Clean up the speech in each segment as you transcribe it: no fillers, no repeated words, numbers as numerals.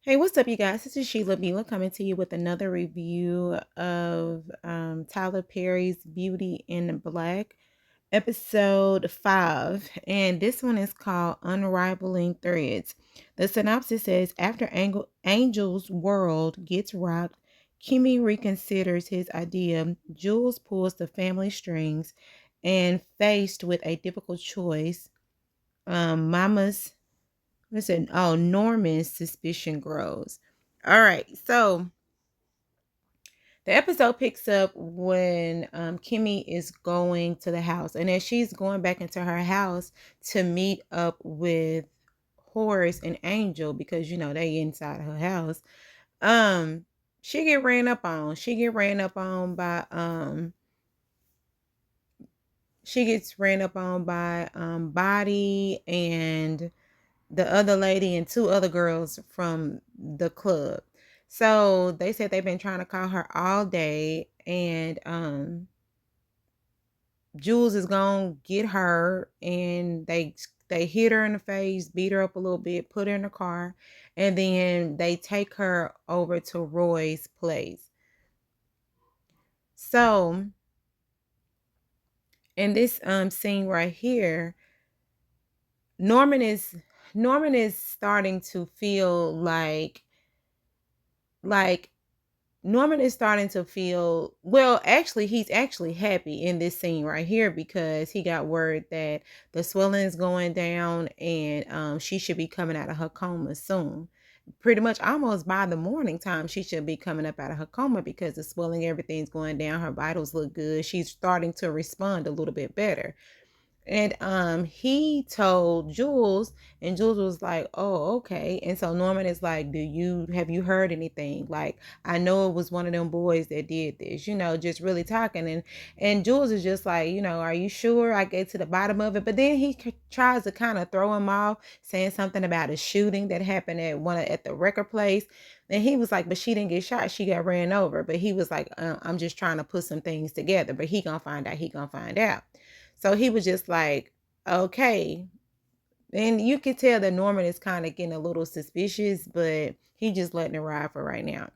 Hey, what's up, you guys? This is Sheila Bila coming to you with another review of Tyler Perry's Beauty in Black, episode 5. And this one is called Unraveling Threads. The synopsis says after Angel's world gets rocked, Kimmy reconsiders his idea. Jules pulls the family strings, and faced with a difficult choice, Mama's Listen, oh, Norman's suspicion grows. All right, so the episode picks up when Kimmy is going to the house, and as she's going back into her house to meet up with Horus and Angel, because they inside her house. Um, she get ran up on. She gets ran up on by Body and the other lady and two other girls from the club. So they said they've been trying to call her all day, and Jules is gonna get her, and they hit her in the face, beat her up a little bit, put her in the car, and then they take her over to Roy's place. So in this scene right here, Norman is starting to feel like Norman is starting to feel, well, actually, he's actually happy in this scene right here because he got word that the swelling is going down, and she should be coming out of her coma soon. Pretty much almost by the morning time, she should be coming up out of her coma because the swelling, everything's going down. Her vitals look good. She's starting to respond a little bit better. And he told Jules, and Jules was like, "Oh, okay." And so Norman is like, have you heard anything? Like, I know it was one of them boys that did this, just really talking. And Jules is just like, "Are you sure?" I get to the bottom of it, but then he tries to kind of throw him off, saying something about a shooting that happened at the record place. And he was like, "But she didn't get shot, she got ran over." But he was like, "I'm just trying to put some things together, but he gonna find out, So he was just like, "Okay." And you could tell that Norman is kind of getting a little suspicious, but he just letting it ride for right now.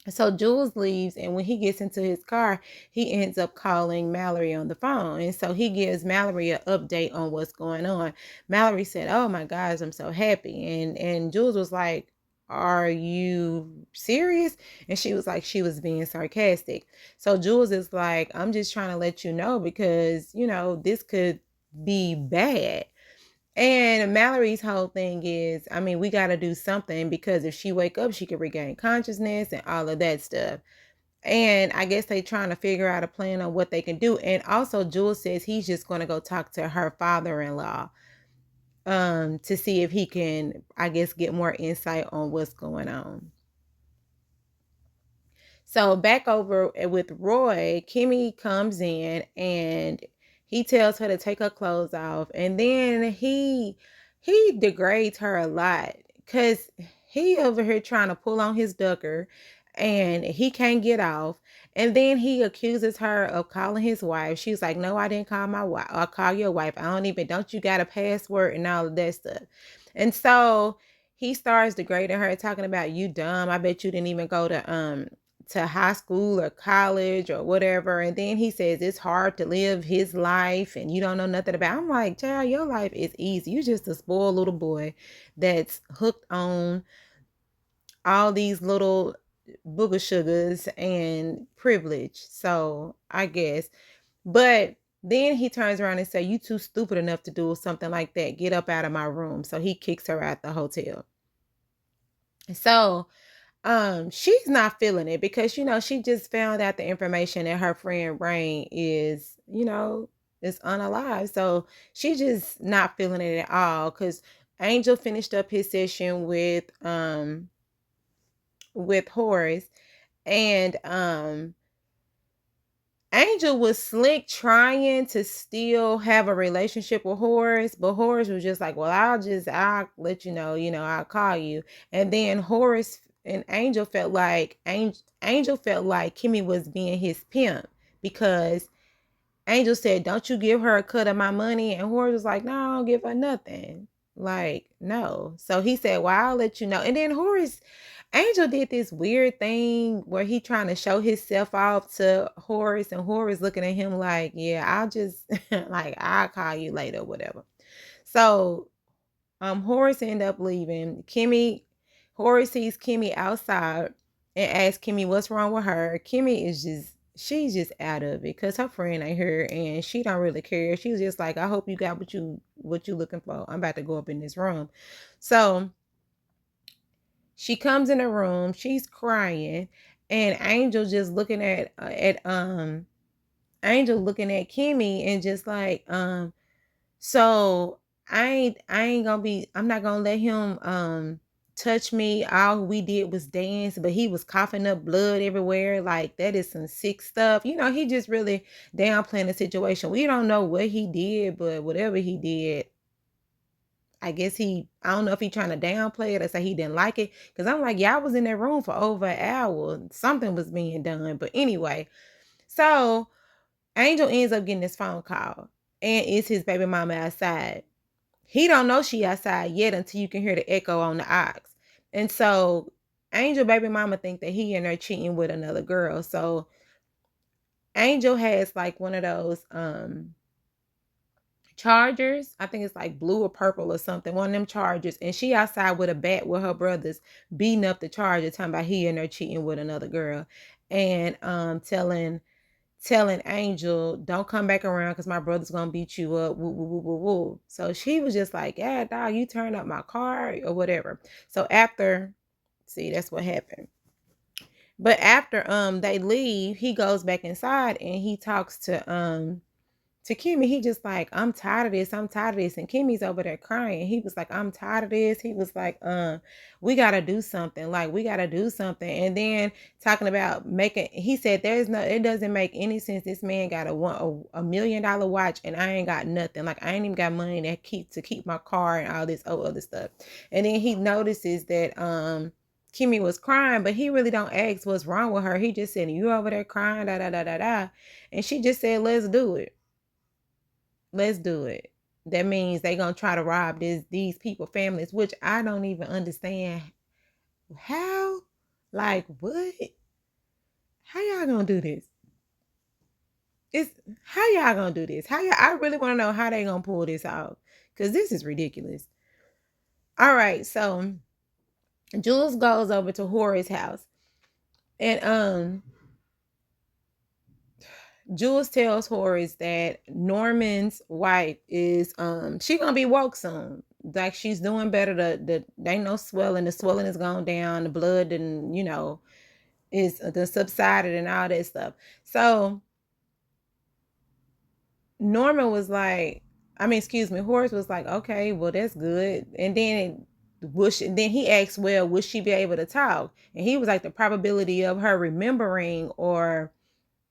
So Jules leaves, and when he gets into his car, he ends up calling Mallerie on the phone. And so he gives Mallerie an update on what's going on. Mallerie said, "Oh my gosh, I'm so happy." And Jules was like, "Are you serious?" And she was like, she was being sarcastic. So Jules is like, "I'm just trying to let you know because, this could be bad." And Mallory's whole thing is, I mean, we got to do something because if she wake up, she could regain consciousness and all of that stuff. And I guess they trying to figure out a plan on what they can do. And also Jules says he's just going to go talk to her father-in-law to see if he can, I guess, get more insight on what's going on. So back over with Roy, Kimmy comes in and he tells her to take her clothes off, and then he degrades her a lot because he over here trying to pull on his ducker and he can't get off. And then he accuses her of calling his wife. She's like, "No, I didn't call my wife. I'll call your wife. Don't you got a password?" and all of that stuff. And so he starts degrading her, talking about, "You dumb. I bet you didn't even go to high school or college or whatever." And then he says it's hard to live his life and you don't know nothing about it. I'm like, child, your life is easy. You're just a spoiled little boy that's hooked on all these little booger sugars and privilege. So I guess. But then he turns around and say, "You too stupid enough to do something like that. Get up out of my room." So he kicks her out the hotel. So she's not feeling it because she just found out the information that her friend Rain is unalive. So she's just not feeling it at all because Angel finished up his session with Horus, and Angel was slick trying to still have a relationship with Horus, but Horus was just like, "Well, I'll let you know, I'll call you." And then Horus and Angel felt like Angel felt like Kimmy was being his pimp because Angel said, "Don't you give her a cut of my money?" And Horus was like, "No, I don't give her nothing." Like, no. So he said, well, I'll let you know. And then Angel did this weird thing where he trying to show himself off to Horus, and Horus looking at him like, yeah, I'll just like I'll call you later, whatever. So Horace ended up leaving. Horace sees Kimmy outside and asks Kimmy what's wrong with her. Kimmy is she's just out of it because her friend ain't here and she don't really care. She's just like, I hope you got what you looking for. I'm about to go up in this room. So she comes in the room, she's crying, and Angel looking at Kimmy and just like, so I'm not gonna let him touch me. All we did was dance, but he was coughing up blood everywhere. Like, that is some sick stuff. He just really downplaying the situation. We don't know what he did, but whatever he did, I don't know if he trying to downplay it or say he didn't like it. Cause I'm like, y'all was in that room for over an hour. Something was being done. But anyway, so Angel ends up getting this phone call, and it's his baby mama outside. He don't know she outside yet until you can hear the echo on the ox. And so Angel baby mama think that he and her cheating with another girl. So Angel has like one of those chargers. I think it's like blue or purple or something. One of them chargers. And she outside with a bat with her brothers beating up the charger, talking about he and her cheating with another girl. And telling Angel, don't come back around because my brother's gonna beat you up. Woo, woo, woo, woo, woo. So she was just like, yeah, dog, you turned up my car or whatever. So see, that's what happened. But after they leave, he goes back inside and he talks to Kimmy. He just like, I'm tired of this. I'm tired of this. And Kimmy's over there crying. He was like, I'm tired of this. He was like, we got to do something. Like, we got to do something. And then talking about he said, it doesn't make any sense. This man got a $1 million watch and I ain't got nothing. Like, I ain't even got money to keep my car and all this other stuff. And then he notices that, Kimmy was crying, but he really don't ask what's wrong with her. He just said, you over there crying, da, da, da, da, da. And she just said, let's do it. Let's do it. That means they gonna try to rob these people families, which I don't even understand how. Like, what? How y'all gonna do this? How y'all gonna do this? I really want to know how they gonna pull this out, because this is ridiculous. All right, so Jules goes over to Horus' house, and Jules tells Horus that Norman's wife is she gonna be woke soon. Like, she's doing better. They ain't no swelling. The swelling is gone down. The blood and is the subsided and all that stuff. So Norman was like, excuse me, Horus was like, okay, well, that's good. And then then he asked, well, would she be able to talk? And he was like, the probability of her remembering or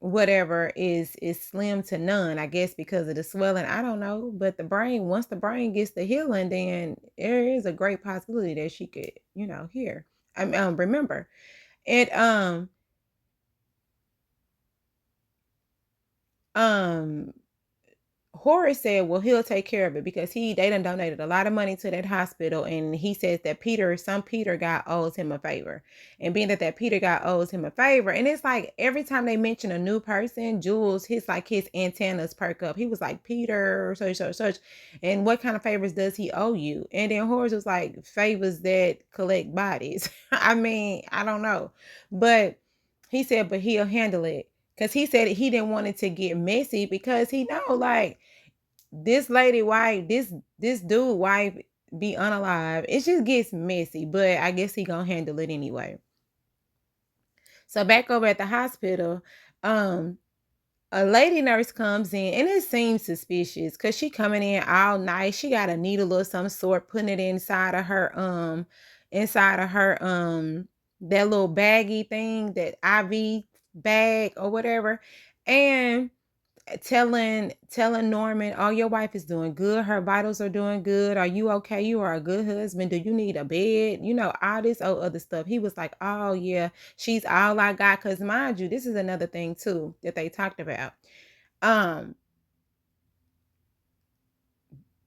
whatever is slim to none, I guess, because of the swelling. I don't know, but once the brain gets the healing, then there is a great possibility that she could hear, remember. And um Horace said, well, he'll take care of it because they done donated a lot of money to that hospital. And he says that some Peter guy owes him a favor. And being that Peter guy owes him a favor. And it's like, every time they mention a new person, Jules, his antennas perk up. He was like, Peter, such. And what kind of favors does he owe you? And then Horace was like, favors that collect bodies. I don't know. But he said, but he'll handle it. Because he said he didn't want it to get messy because he know, like, this lady wife, this dude wife be unalive. It just gets messy, but I guess he gonna handle it anyway. So back over at the hospital, a lady nurse comes in and it seems suspicious because she coming in all nice. She got a needle of some sort, putting it inside of her that little baggy thing, that IV bag or whatever, and telling Norman, oh, your wife is doing good, her vitals are doing good, are you okay, you are a good husband, do you need a bed, all this other stuff. He was like, oh yeah, she's all I got. Because mind you, this is another thing too that they talked about.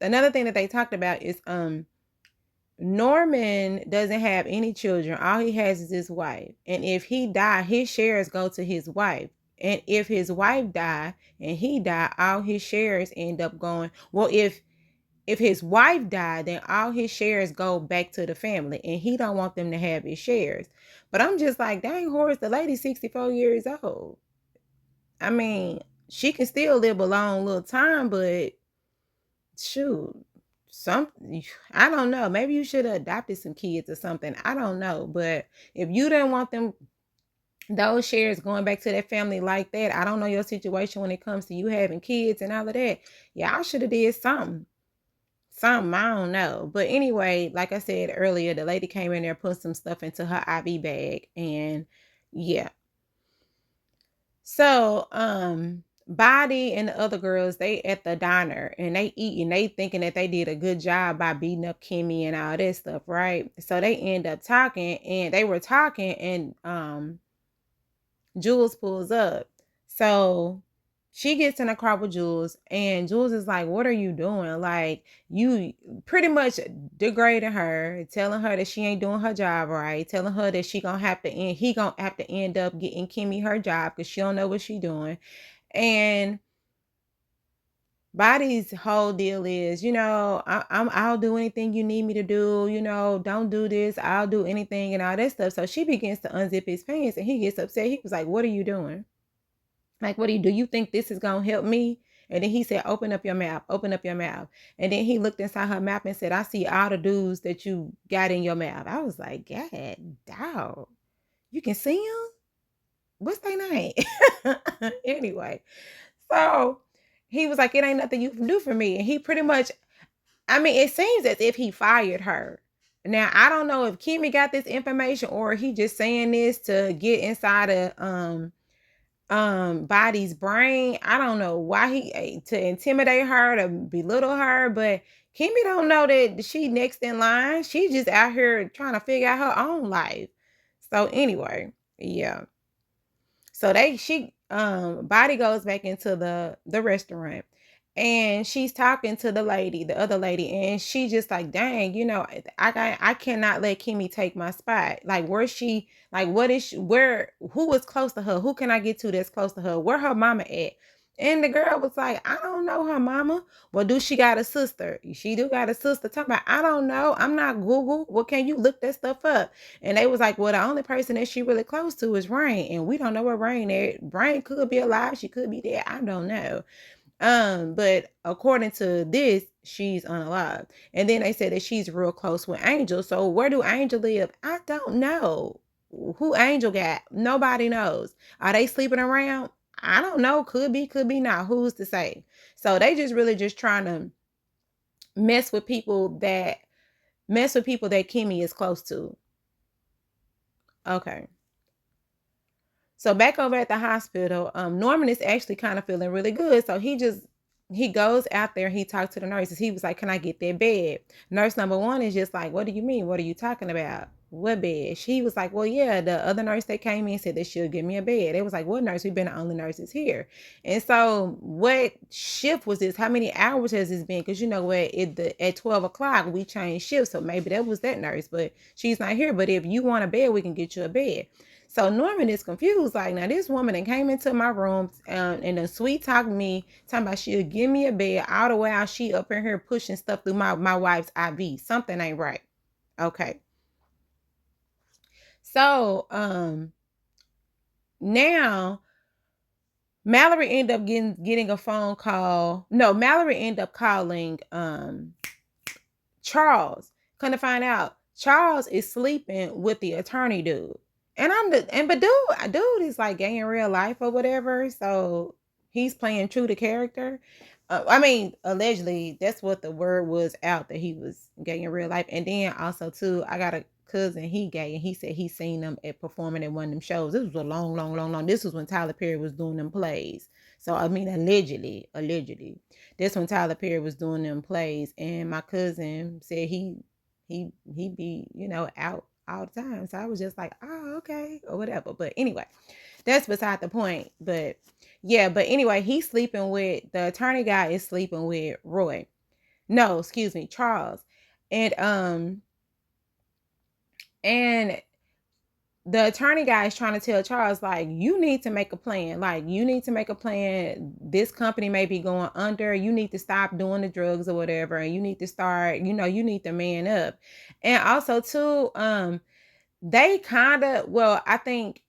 another thing that they talked about is Norman doesn't have any children. All he has is his wife. And if he die, his shares go to his wife. And if his wife die and he die, all his shares end up going. Well, if his wife died, then all his shares go back to the family, and he don't want them to have his shares. But I'm just like, dang, Horus, the lady's 64 years old. I mean, she can still live a long little time, but shoot, some I don't know. Maybe you should have adopted some kids or something. I don't know. But if you didn't want them those shares going back to that family like that, I don't know your situation when it comes to you having kids and all of that. Y'all should have did something. Something, I don't know. But anyway, like I said earlier, the lady came in there, put some stuff into her IV bag, and yeah. So, Body and the other girls, they at the diner and they eating, they thinking that they did a good job by beating up Kimmy and all that stuff, right? So they end up talking, and they were talking, and Jules pulls up. So she gets in a car with Jules, and Jules is like, what are you doing? Like, you pretty much degrading her, telling her that she ain't doing her job right, telling her that he gonna have to end up getting Kimmy her job because she don't know what she doing. And Body's whole deal is, I'll do anything you need me to do, don't do this, I'll do anything and all that stuff. So she begins to unzip his pants, and he gets upset. He was like, what are you doing? Like, what do you think this is gonna help me? And then he said, open up your mouth, open up your mouth. And then he looked inside her mouth and said, I see all the dudes that you got in your mouth. I was like, God, dog, you can see them? What's their name? Anyway, so he was like, it ain't nothing you can do for me. And he pretty much, I mean, it seems as if he fired her. Now, I don't know if Kimmy got this information or he just saying this to get inside of Body's brain. I don't know why to intimidate her, to belittle her, but Kimmy don't know that she next in line. She just out here trying to figure out her own life. So anyway, yeah. So Body goes back into the restaurant, and she's talking to the other lady, and she just like, dang, I cannot let Kimmy take my spot. Like, where's she? Like, what is she, who is close to her? Who can I get to that's close to her? Where her mama at? And the girl was like, I don't know her mama. Well, do she got a sister? She do got a sister. Talking about, I don't know. I'm not Google. Well, can you look that stuff up? And they was like, well, the only person that she really close to is Rain. And we don't know where Rain is. Rain could be alive. She could be dead. I don't know. But according to this, she's unalive. And then they said that she's real close with Angel. So where do Angel live? I don't know. Who Angel got? Nobody knows. Are they sleeping around? I don't know. Could be not. Who's to say? So they just really just trying to mess with people that Kimmy is close to. Okay. So back over at the hospital, Norman is actually kind of feeling really good. So he goes out there, he talked to the nurses. He was like, can I get that bed? Nurse number one is just like, what do you mean? What are you talking about? What bed? She was like, well, yeah, the other nurse that came in said that she'll give me a bed. It was like, what nurse? We've been the only nurses here. And so what shift was this? How many hours has this been? Because you know what, at 12 o'clock, we changed shifts. So maybe that was that nurse, but she's not here. But if you want a bed, we can get you a bed. So Norman is confused. Like, now this woman that came into my room and then sweet talked me, talking about she'll give me a bed. All the while she up in here pushing stuff through my wife's IV. Something ain't right. Okay. So now Mallerie ended up getting a phone call. No, Mallerie ended up calling Charles. Couldn't find out Charles is sleeping with the attorney dude. But dude is like gay in real life or whatever. So he's playing true to character. I mean, allegedly, that's what the word was out, that he was gay in real life. And then also too, I got a cousin, he gay, and he said he seen them performing at one of them shows. This was a long. This was when Tyler Perry was doing them plays. So I mean, allegedly, this when Tyler Perry was doing them plays, and my cousin said he be out all the time. So I was just like, oh, okay, or whatever. But anyway, that's beside the point. But yeah, but anyway, the attorney guy is sleeping with Roy. No, excuse me, Charles. And and the attorney guy is trying to tell Charles, like, you need to make a plan. Like, you need to make a plan. This company may be going under. You need to stop doing the drugs or whatever. And you need to start, you need to man up. And also, too, they kind of, well, I think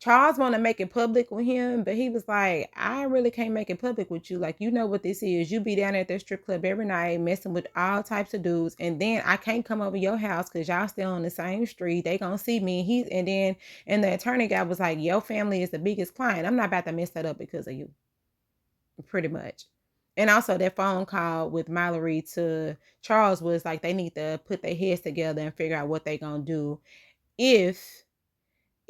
Charles want to make it public with him, but he was like, I really can't make it public with you. Like, you know what this is. You be down at that strip club every night, messing with all types of dudes. And then I can't come over your house because y'all still on the same street. They gonna see me. And the attorney guy was like, your family is the biggest client. I'm not about to mess that up because of you. Pretty much. And also that phone call with Mallerie to Charles was like, they need to put their heads together and figure out what they gonna do if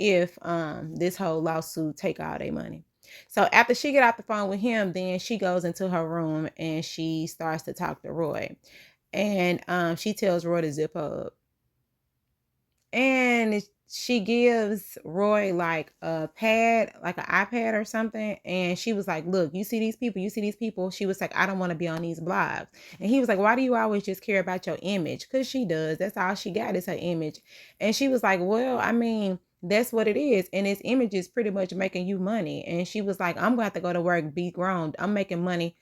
this whole lawsuit take all their money. So after she get off the phone with him, then she goes into her room and she starts to talk to Roy. And she tells Roy to zip up. And she gives Roy like a pad, like an iPad or something. And she was like, look, you see these people? You see these people? She was like, I don't want to be on these blogs. And he was like, why do you always just care about your image? Because she does. That's all she got is her image. And she was like, well, I mean, that's what it is. And his image is pretty much making you money. And she was like, I'm going to have to go to work, be grown. I'm making money.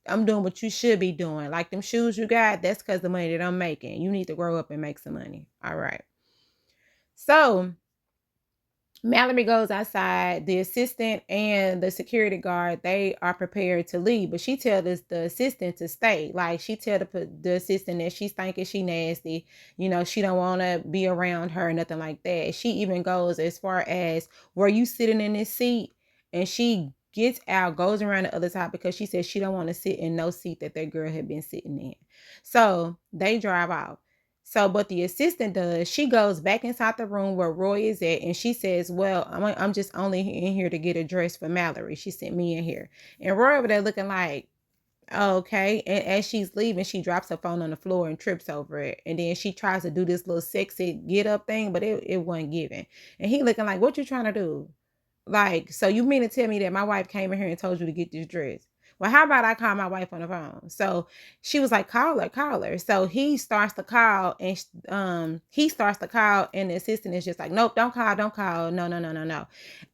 I'm doing what you should be doing. Like them shoes you got, that's because the money that I'm making. You need to grow up and make some money. All right. So Mallerie goes outside. The assistant and the security guard, they are prepared to leave, but she tells the assistant to stay. Like, she tell the assistant that she's thinking she nasty. She don't want to be around her, nothing like that. She even goes as far as, were you sitting in this seat? And she gets out, goes around the other side because she says she don't want to sit in no seat that girl had been sitting in. So they drive off. So, but the assistant does, she goes back inside the room where Roy is at, and she says, well, I'm just only in here to get a dress for Mallerie. She sent me in here. And Roy over there looking like, okay. And as she's leaving, she drops her phone on the floor and trips over it. And then she tries to do this little sexy get up thing, but it wasn't giving. And he looking like, what you trying to do? Like, so you mean to tell me that my wife came in here and told you to get this dress? Well, how about I call my wife on the phone? So she was like, call her. So he starts to call, and and the assistant is just like, nope, don't call. No, no, no, no, no.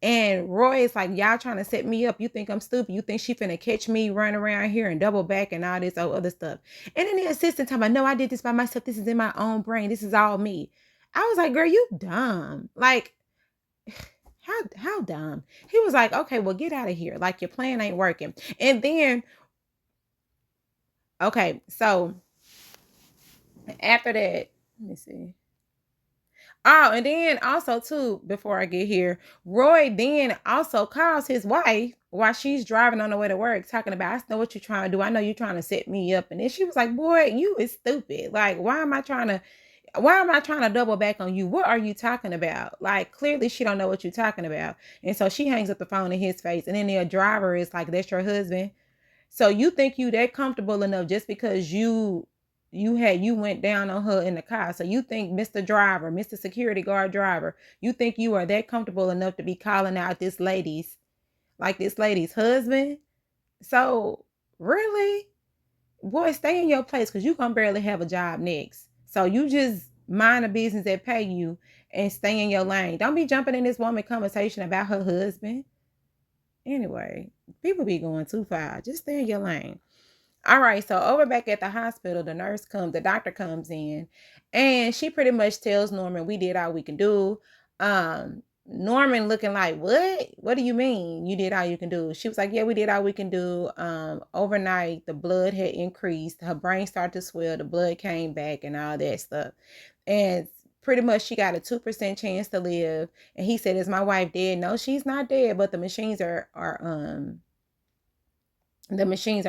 And Roy is like, y'all trying to set me up. You think I'm stupid? You think she finna catch me running around here and double back and all this other stuff? And then the assistant talking about, no, I did this by myself. This is in my own brain. This is all me. I was like, girl, you dumb. Like, how dumb. He was like, okay, well, get out of here. Like, your plan ain't working. And then, okay, so after that, let me see. Oh, and then also too, before I get here, Roy then also calls his wife while she's driving on the way to work, talking about, I know what you're trying to do. I know you're trying to set me up. And then she was like, boy, you is stupid. Like, why am I trying to double back on you? What are you talking about? Like, clearly she don't know what you're talking about. And so she hangs up the phone in his face. And then the driver is like, that's your husband? So you think you that comfortable enough just because you went down on her in the car. So you think Mr. Driver, Mr. Security Guard driver, you think you are that comfortable enough to be calling out this lady's husband? So really? Boy, stay in your place because you're gonna barely have a job next. So you just mind a business that pay you and stay in your lane. Don't be jumping in this woman conversation about her husband. Anyway, people be going too far. Just stay in your lane. All right, so over back at the hospital, the doctor comes in, and she pretty much tells Norman, we did all we can do. Norman looking like, what? What do you mean you did all you can do? She was like, yeah, we did all we can do. Overnight, the blood had increased. Her brain started to swell. The blood came back and all that stuff. And pretty much she got a 2% chance to live. And he said, is my wife dead? No, she's not dead, but the machines are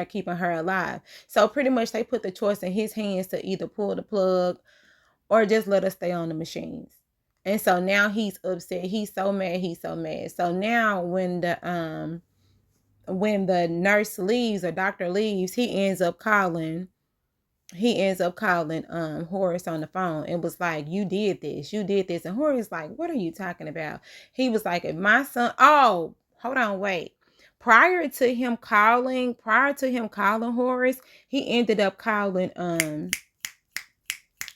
keeping her alive. So pretty much they put the choice in his hands to either pull the plug or just let us stay on the machines. And so now he's upset. He's so mad. So now when the nurse leaves or doctor leaves, he ends up calling Horus on the phone and was like, you did this. And Horus like, what are you talking about? He was like, if my son, oh, hold on, wait. prior to him calling Horus, he ended up calling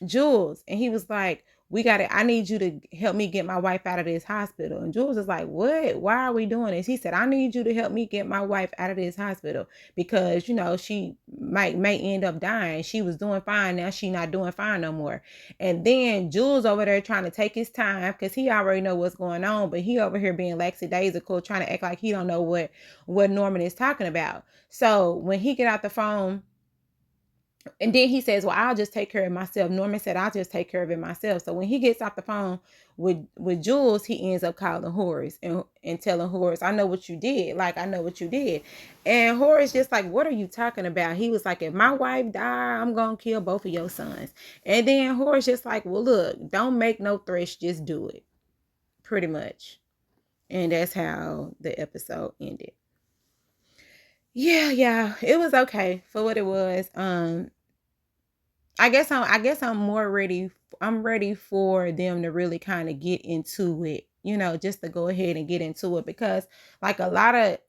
Jules, and he was like, I need you to help me get my wife out of this hospital. And Jules is like, what? Why are we doing this? He said, I need you to help me get my wife out of this hospital because, she may end up dying. She was doing fine. Now she not doing fine no more. And then Jules over there trying to take his time because he already know what's going on, but he over here being lackadaisical, trying to act like he don't know what Norman is talking about. So when he get out the phone, and then he says, well, I'll just take care of myself. Norman said, I'll just take care of it myself. So when he gets off the phone with Jules, he ends up calling Horus and telling Horus, I know what you did. Like, I know what you did. And Horus just like, what are you talking about? He was like, if my wife die, I'm going to kill both of your sons. And then Horus just like, well, look, don't make no threats. Just do it. Pretty much. And that's how the episode ended. Yeah, it was okay for what it was. I guess I'm more ready. I'm ready for them to really kind of get into it, just to go ahead and get into it, because like like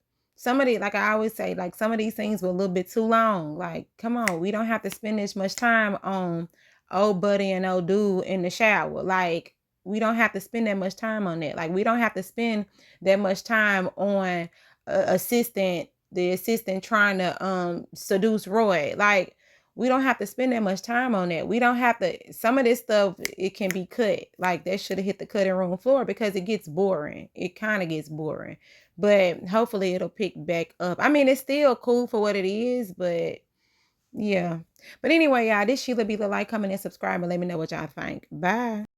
I always say, like some of these things were a little bit too long. Like, come on, we don't have to spend this much time on old buddy and old dude in the shower. Like, we don't have to spend that much time on that. Like, we don't have to spend that much time on the assistant trying to seduce Roy. Like, we don't have to spend that much time on that. We don't have to, some of this stuff, it can be cut. Like, that should have hit the cutting room floor because it gets boring. It kind of gets boring. But hopefully it'll pick back up. I mean, it's still cool for what it is, but yeah. But anyway, y'all, this Sheila B. The Light. Comment and subscribe and let me know what y'all think. Bye.